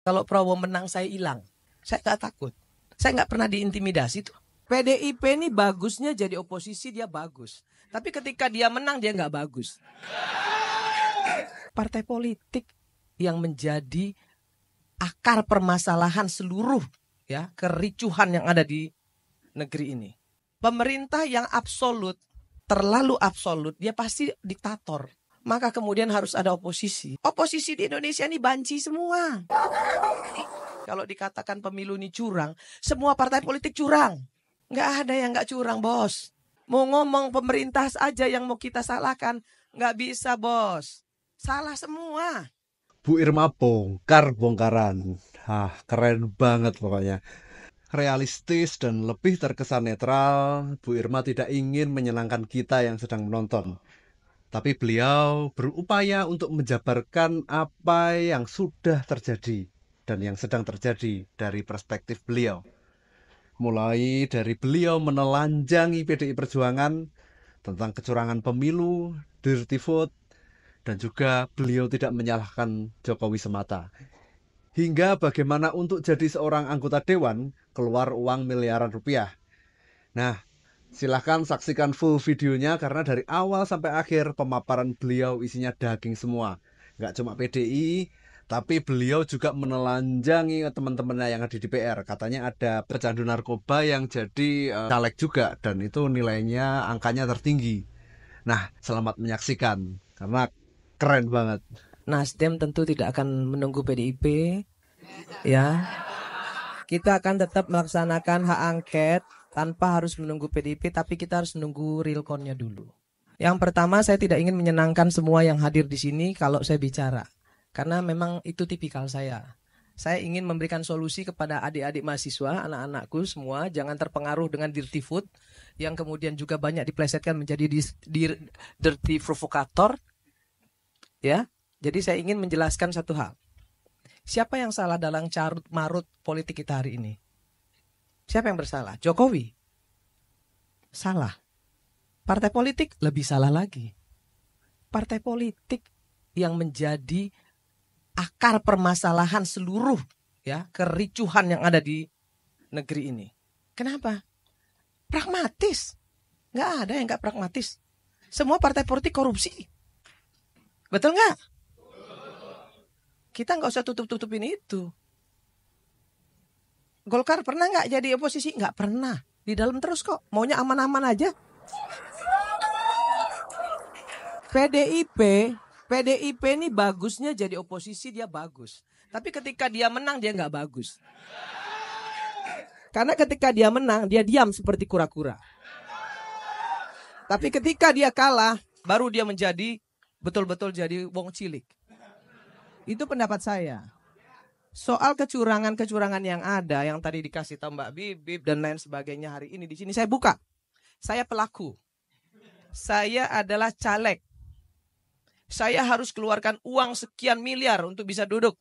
Kalau Prabowo menang saya hilang. Saya nggak takut. Saya nggak pernah diintimidasi tuh. PDIP ini bagusnya jadi oposisi dia bagus. Tapi ketika dia menang dia nggak bagus. Partai politik yang menjadi akar permasalahan seluruh kericuhan yang ada di negeri ini. Pemerintah yang absolut, terlalu absolut, dia pasti diktator. Maka kemudian harus ada oposisi. Oposisi di Indonesia ini banci semua. Kalau dikatakan pemilu ini curang, semua partai politik curang. Nggak ada yang nggak curang, bos. Mau ngomong pemerintah aja yang mau kita salahkan, nggak bisa, bos. Salah semua. Bu Irma bongkaran. Keren banget pokoknya. Realistis dan lebih terkesan netral, Bu Irma tidak ingin menyenangkan kita yang sedang menonton. Tapi beliau berupaya untuk menjabarkan apa yang sudah terjadi dan yang sedang terjadi dari perspektif beliau. Mulai dari beliau menelanjangi PDI Perjuangan tentang kecurangan pemilu, dirty vote, dan juga beliau tidak menyalahkan Jokowi semata. Hingga bagaimana untuk jadi seorang anggota dewan keluar uang miliaran rupiah. Nah, silahkan saksikan full videonya karena dari awal sampai akhir pemaparan beliau isinya daging semua. Nggak cuma PDI, tapi beliau juga menelanjangi teman-temannya yang ada di DPR. Katanya ada pecandu narkoba yang jadi caleg juga dan itu nilainya angkanya tertinggi. Nah, selamat menyaksikan karena keren banget. Nasdem tentu tidak akan menunggu PDIP, ya. Kita akan tetap melaksanakan hak angket tanpa harus menunggu PDIP, tapi kita harus menunggu real count-nya dulu. Yang pertama, saya tidak ingin menyenangkan semua yang hadir di sini kalau saya bicara, karena memang itu tipikal saya. Saya ingin memberikan solusi kepada adik-adik mahasiswa, anak-anakku semua, jangan terpengaruh dengan dirty food yang kemudian juga banyak diplesetkan menjadi dirty provokator. Ya, jadi saya ingin menjelaskan satu hal. Siapa yang salah dalam carut marut politik kita hari ini? Siapa yang bersalah? Jokowi. Salah. Partai politik lebih salah lagi. Partai politik yang menjadi akar permasalahan seluruh kericuhan yang ada di negeri ini. Kenapa? Pragmatis. Nggak ada yang nggak pragmatis. Semua partai politik korupsi. Betul nggak? Kita nggak usah tutup-tutupin itu. Golkar pernah nggak jadi oposisi? Nggak pernah. Di dalam terus kok. Maunya aman-aman aja. PDIP ini bagusnya jadi oposisi dia bagus. Tapi ketika dia menang dia nggak bagus. Karena ketika dia menang dia diam seperti kura-kura. Tapi ketika dia kalah baru dia menjadi betul-betul jadi wong cilik. Itu pendapat saya. Soal kecurangan-kecurangan yang ada, yang tadi dikasih tahu Mbak Bibip dan lain sebagainya hari ini di sini saya buka. Saya pelaku. Saya adalah caleg. Saya harus keluarkan uang sekian miliar untuk bisa duduk.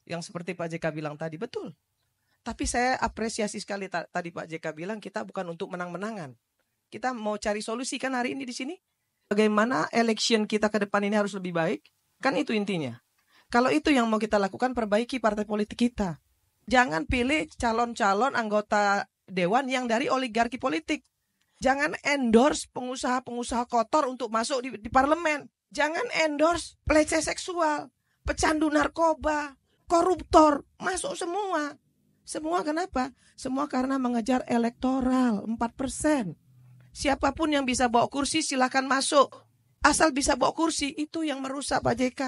Yang seperti Pak JK bilang tadi, betul. Tapi saya apresiasi sekali tadi Pak JK bilang kita bukan untuk menang-menangan. Kita mau cari solusi kan hari ini di sini. Bagaimana election kita ke depan ini harus lebih baik? Kan itu intinya. Kalau itu yang mau kita lakukan, perbaiki partai politik kita. Jangan pilih calon-calon anggota dewan yang dari oligarki politik. Jangan endorse pengusaha-pengusaha kotor untuk masuk di parlemen. Jangan endorse pelecehan seksual, pecandu narkoba, koruptor, masuk semua. Semua kenapa? Semua karena mengejar elektoral 4%. Siapapun yang bisa bawa kursi silakan masuk. Asal bisa bawa kursi, itu yang merusak Pak JK.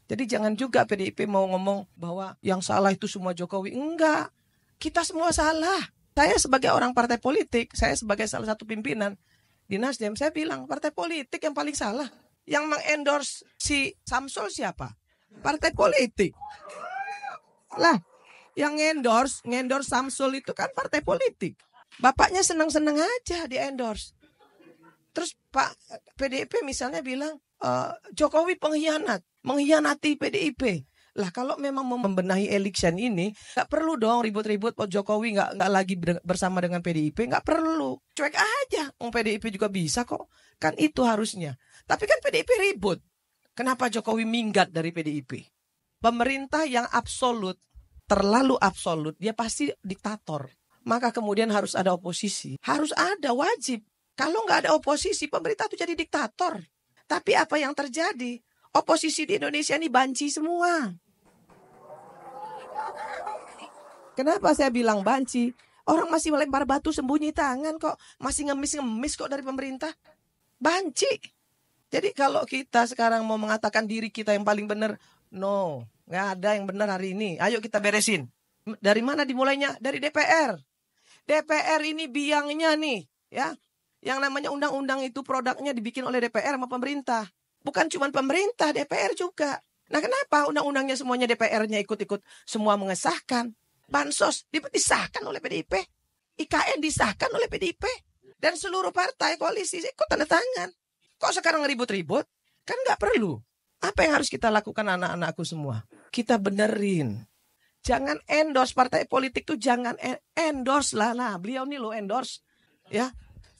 Jadi jangan juga PDIP mau ngomong bahwa yang salah itu semua Jokowi. Enggak, kita semua salah. Saya sebagai orang partai politik, saya sebagai salah satu pimpinan di Nasdem, saya bilang partai politik yang paling salah. Yang mengendorse si Samsul siapa? Partai politik. Lah, yang ngendorse Samsul itu kan partai politik. Bapaknya senang-senang aja di endorse. Terus Pak PDIP misalnya bilang Jokowi pengkhianat, mengkhianati PDIP. Lah kalau memang mau membenahi election ini, nggak perlu dong ribut-ribut. Jokowi nggak lagi bersama dengan PDIP, nggak perlu. Cuek aja, PDIP juga bisa kok. Kan itu harusnya. Tapi kan PDIP ribut. Kenapa Jokowi minggat dari PDIP? Pemerintah yang absolut, terlalu absolut, dia pasti diktator. Maka kemudian harus ada oposisi. Harus ada, wajib. Kalau nggak ada oposisi, pemerintah itu jadi diktator. Tapi apa yang terjadi? Oposisi di Indonesia ini banci semua. Kenapa saya bilang banci? Orang masih melempar batu sembunyi tangan kok. Masih ngemis-ngemis kok dari pemerintah. Banci. Jadi kalau kita sekarang mau mengatakan diri kita yang paling benar, no, nggak ada yang benar hari ini. Ayo kita beresin. Dari mana dimulainya? Dari DPR. DPR ini biangnya nih, ya. Yang namanya undang-undang itu produknya dibikin oleh DPR sama pemerintah. Bukan cuma pemerintah, DPR juga. Nah, kenapa undang-undangnya semuanya DPR-nya ikut-ikut semua mengesahkan? Bansos disahkan oleh PDIP. IKN disahkan oleh PDIP. Dan seluruh partai koalisi ikut tanda tangan. Kok sekarang ribut-ribut? Kan nggak perlu. Apa yang harus kita lakukan anak-anakku semua? Kita benerin. Jangan endorse partai politik tuh, jangan endorse lah. Nah, beliau nih lo endorse. Ya.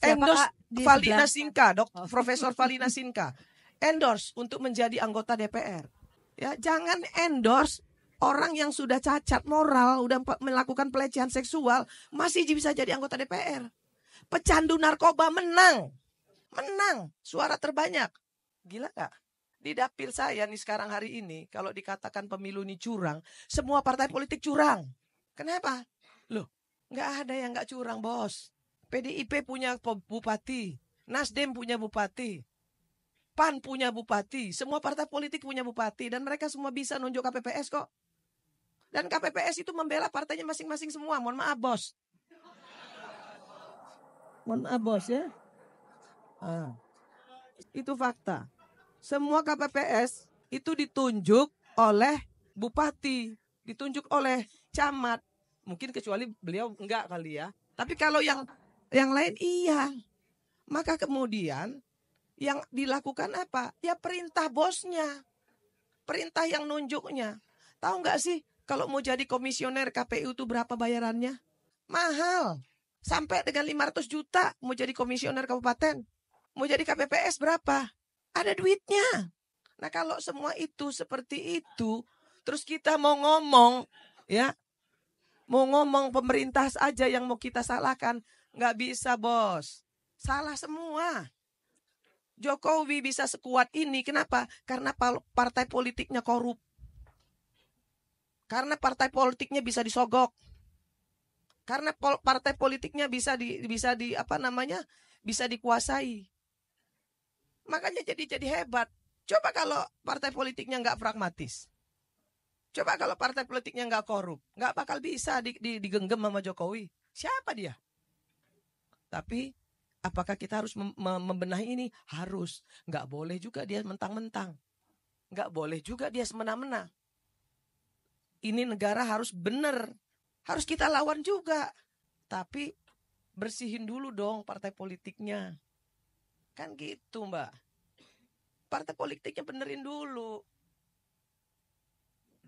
Endorse Valina Sinka, Profesor Valina Sinka. Endorse untuk menjadi anggota DPR. Ya, jangan endorse orang yang sudah cacat moral, udah melakukan pelecehan seksual, masih bisa jadi anggota DPR. Pecandu narkoba menang. Menang, suara terbanyak. Gila gak? Di dapil saya nih sekarang hari ini, kalau dikatakan pemilu ini curang, semua partai politik curang. Kenapa? Loh, gak ada yang gak curang, bos. PDIP punya bupati, Nasdem punya bupati, PAN punya bupati, semua partai politik punya bupati, dan mereka semua bisa nunjuk KPPS kok. Dan KPPS itu membela partainya masing-masing semua. Mohon maaf, bos. Mohon maaf, bos ya. Itu fakta. Semua KPPS itu ditunjuk oleh bupati, ditunjuk oleh camat. Mungkin kecuali beliau enggak kali ya. Tapi kalau yang lain iya. Maka kemudian yang dilakukan apa? Ya perintah bosnya. Perintah yang nunjuknya. Tahu nggak sih kalau mau jadi komisioner KPU itu berapa bayarannya? Mahal. Sampai dengan 500 juta mau jadi komisioner kabupaten. Mau jadi KPPS berapa? Ada duitnya. Nah, kalau semua itu seperti itu, terus kita mau ngomong, ya, mau ngomong pemerintah saja yang mau kita salahkan, nggak bisa, bos. Salah semua. Jokowi bisa sekuat ini, kenapa? Karena partai politiknya korup. Karena partai politiknya bisa disogok. Karena partai politiknya bisa dikuasai. Makanya jadi hebat. Coba kalau partai politiknya nggak pragmatis. Coba kalau partai politiknya nggak korup. Nggak bakal bisa digenggam sama Jokowi. Siapa dia? Tapi apakah kita harus membenahi ini? Harus. Nggak boleh juga dia mentang-mentang. Nggak boleh juga dia semena-mena. Ini negara harus benar. Harus kita lawan juga. Tapi bersihin dulu dong partai politiknya. Kan gitu, Mbak. Partai politiknya benerin dulu.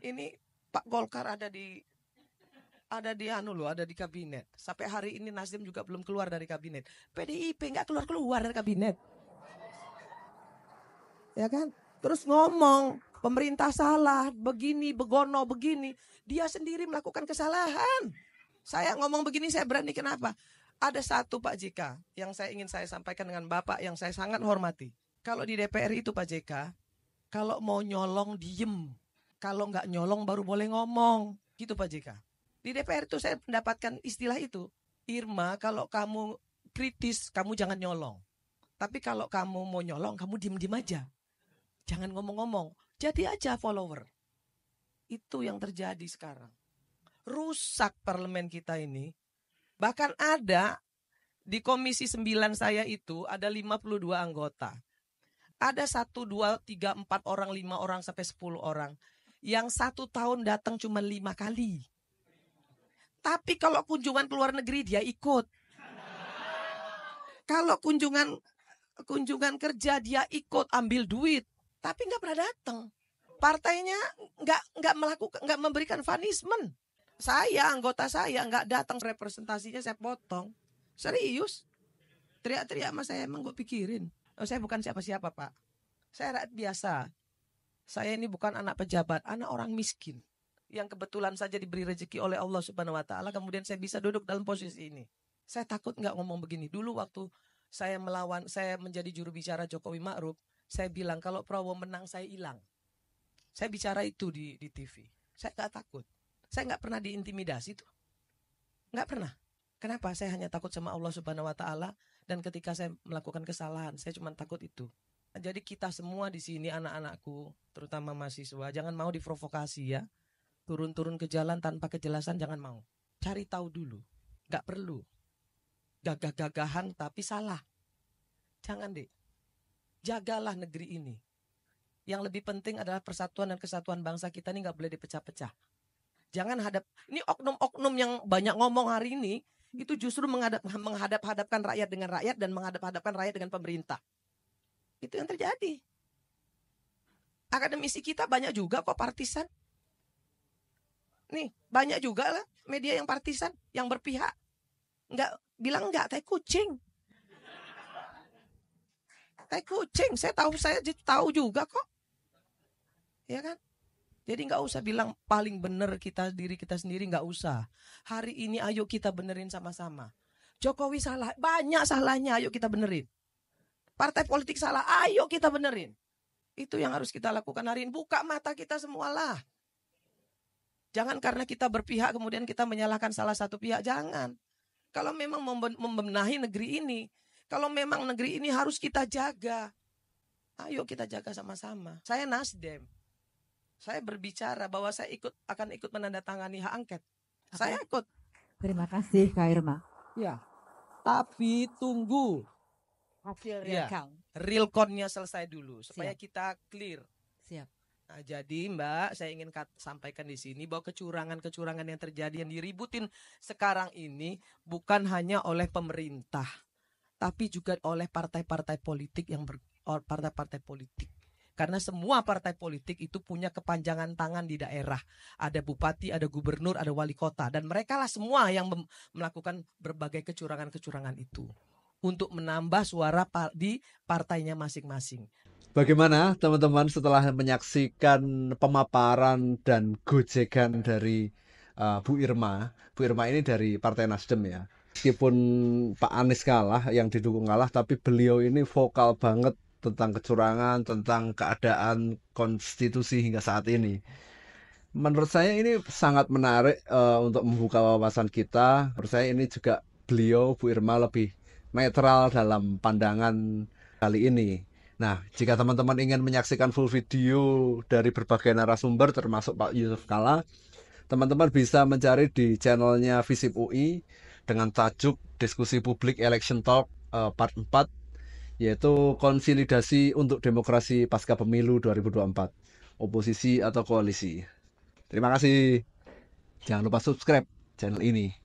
Ini Pak Golkar ada di kabinet. Sampai hari ini Nasdem juga belum keluar dari kabinet. PDIP nggak keluar dari kabinet. Ya kan? Terus ngomong pemerintah salah, begini, begono, begini. Dia sendiri melakukan kesalahan. Saya ngomong begini saya berani, kenapa? Ada satu Pak JK yang ingin saya sampaikan dengan Bapak yang saya sangat hormati. Kalau di DPR itu Pak JK, kalau mau nyolong diem. Kalau nggak nyolong baru boleh ngomong. Gitu Pak JK. Di DPR itu saya mendapatkan istilah itu. Irma, kalau kamu kritis, kamu jangan nyolong. Tapi kalau kamu mau nyolong, kamu diem-diem aja. Jangan ngomong-ngomong. Jadi aja follower. Itu yang terjadi sekarang. Rusak parlemen kita ini. Bahkan ada di Komisi 9 saya itu ada 52 anggota. Ada 1, 2, 3, 4 orang, 5 orang sampai 10 orang. Yang 1 tahun datang cuma 5 kali. Tapi kalau kunjungan ke luar negeri dia ikut. Kalau kunjungan kerja dia ikut ambil duit. Tapi nggak pernah datang. Partainya nggak memberikan punishment. Anggota saya nggak datang, representasinya saya potong. Serius. Teriak-teriak sama saya, emang gue pikirin. Oh, saya bukan siapa-siapa, Pak. Saya rakyat biasa. Saya ini bukan anak pejabat, anak orang miskin. yang kebetulan saja diberi rezeki oleh Allah Subhanahu wa taala, kemudian saya bisa duduk dalam posisi ini. Saya takut nggak ngomong begini. Dulu waktu saya menjadi juru bicara Jokowi Ma'ruf, saya bilang kalau Prabowo menang saya hilang. Saya bicara itu di TV. Saya nggak takut. Saya nggak pernah diintimidasi tuh. Nggak pernah. Kenapa? Saya hanya takut sama Allah Subhanahu wa taala, dan ketika saya melakukan kesalahan, saya cuma takut itu. Jadi kita semua di sini, anak-anakku, terutama mahasiswa, jangan mau diprovokasi ya. Turun-turun ke jalan tanpa kejelasan jangan mau. Cari tahu dulu. Gak perlu. Gagah-gagahan tapi salah. Jangan deh. Jagalah negeri ini. Yang lebih penting adalah persatuan dan kesatuan bangsa kita ini gak boleh dipecah-pecah. Jangan ini oknum-oknum yang banyak ngomong hari ini, itu justru menghadap-hadapkan rakyat dengan rakyat dan menghadap-hadapkan rakyat dengan pemerintah. Itu yang terjadi. Akademisi kita banyak juga kok partisan. Nih, banyak juga lah media yang partisan, yang berpihak. Bilang enggak, tai kucing. Tai kucing, saya tahu juga kok. Ya kan? Jadi enggak usah bilang paling benar diri kita sendiri, enggak usah. Hari ini ayo kita benerin sama-sama. Jokowi salah, banyak salahnya, ayo kita benerin. Partai politik salah, ayo kita benerin. Itu yang harus kita lakukan hari ini. Buka mata kita semualah. Jangan karena kita berpihak kemudian kita menyalahkan salah satu pihak, jangan. Kalau memang membenahi negeri ini, kalau memang negeri ini harus kita jaga, ayo kita jaga sama-sama. Saya Nasdem, saya berbicara bahwa saya akan ikut menandatangani hak angket. Saya ikut. Terima kasih Kak Irma. Ya, tapi tunggu Hasil real count. Real count-nya selesai dulu supaya Siap. kita clear. Siap. Nah, jadi Mbak, saya ingin sampaikan di sini bahwa kecurangan-kecurangan yang terjadi yang diributin sekarang ini bukan hanya oleh pemerintah, tapi juga oleh partai-partai politik partai-partai politik. Karena semua partai politik itu punya kepanjangan tangan di daerah. Ada bupati, ada gubernur, ada wali kota, dan mereka lah semua yang melakukan berbagai kecurangan-kecurangan itu untuk menambah suara di partainya masing-masing. Bagaimana teman-teman setelah menyaksikan pemaparan dan gojekan dari Bu Irma? Bu Irma ini dari Partai Nasdem ya. Meskipun Pak Anies kalah, yang didukung kalah, tapi beliau ini vokal banget tentang kecurangan, tentang keadaan konstitusi hingga saat ini. Menurut saya ini sangat menarik untuk membuka wawasan kita. Menurut saya ini juga beliau, Bu Irma, lebih netral dalam pandangan kali ini. Nah, jika teman-teman ingin menyaksikan full video dari berbagai narasumber termasuk Pak Yusuf Kalla, teman-teman bisa mencari di channelnya Visip UI dengan tajuk Diskusi Publik Election Talk Part 4, yaitu konsolidasi untuk demokrasi pasca pemilu 2024, oposisi atau koalisi. Terima kasih. Jangan lupa subscribe channel ini.